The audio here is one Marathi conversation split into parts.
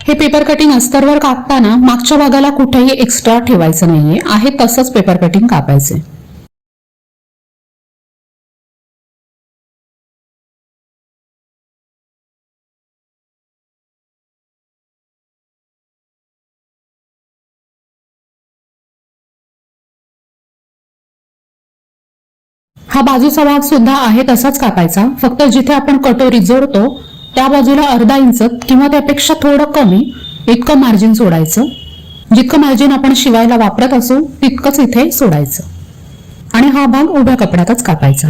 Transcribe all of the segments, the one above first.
हे पेपर कटिंग अस्तरवर कापताना मागच्या भागाला कुठेही एक्स्ट्रा ठेवायचं नाहीये, आहे तसंच पेपर कटिंग कापायचे। हा बाजूचा भाग सुद्धा आहे तसाच कापायचा, फक्त जिथे आपण कटोरी जोडतो त्या बाजूला अर्धा इंच किंवा त्यापेक्षा थोडं कमी इतकं मार्जिन सोडायचं। जितकं मार्जिन आपण शिवायला वापरत असू तितकंच इथे सोडायचं आणि हा भाग उभ्या कपड्यातच कापायचा।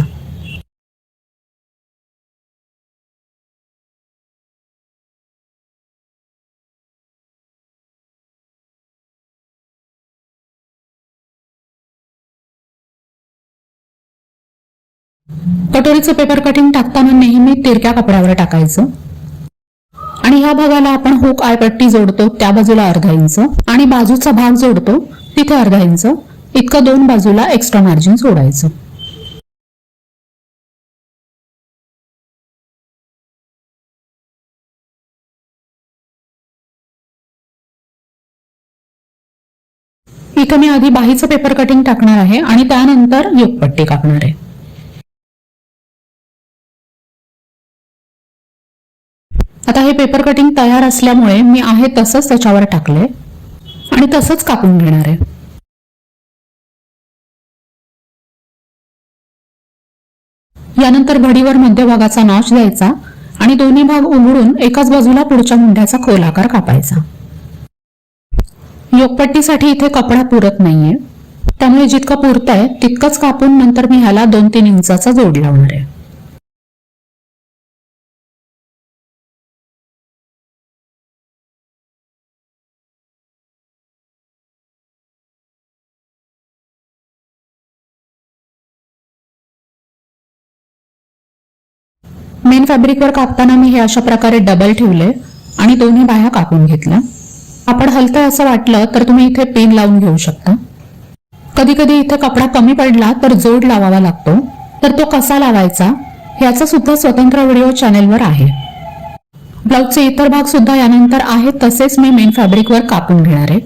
कटोरीचं पेपर कटिंग टाकताना नेहमी तिरक्या कपड्यावर टाकायचं आणि ह्या भागाला आपण हुक आय पट्टी जोडतो त्या बाजूला अर्धा इंच आणि बाजूचा भाग जोडतो तिथे अर्धा इंच इतकं दोन बाजूला एक्स्ट्रा मार्जिन सोडायचं। इथं मी आधी बाहीचं पेपर कटिंग टाकणार आहे आणि त्यानंतर योकपट्टी कापणार आहे। आता हे पेपर कटिंग तयार असल्यामुळे मी आहे तसंच त्याच्यावर टाकले आणि तसंच कापून घेणार आहे। यानंतर घडीवर मध्यभागाचा नॉच द्यायचा आणि दोन्ही भाग उघडून एकाच बाजूला पुढच्या मुंड्याचा खोल आकार कापायचा। योकपट्टीसाठी इथे कपडा पुरत नाहीये, त्यामुळे जितकं पुरतंय तितकंच कापून नंतर मी ह्याला 2-3 इंचाचा जोड लावणार आहे। मेन फॅब्रिकवर कापताना मी हे अशा प्रकारे डबल ठेवले आणि दोन्ही बाह्या कापून घेतल्या। आपण हलतंय असं वाटलं तर तुम्ही इथे पिन लावून घेऊ शकता। कधी कधी इथे कपडा कमी पडला तर जोड लावावा लागतो, तर तो कसा लावायचा ह्याचा सुद्धा स्वतंत्र व्हिडिओ चॅनेलवर आहे। ब्लाउजचे इतर भाग सुद्धा यानंतर आहेत तसेच मी मेन फॅब्रिकवर कापून घेणार आहे।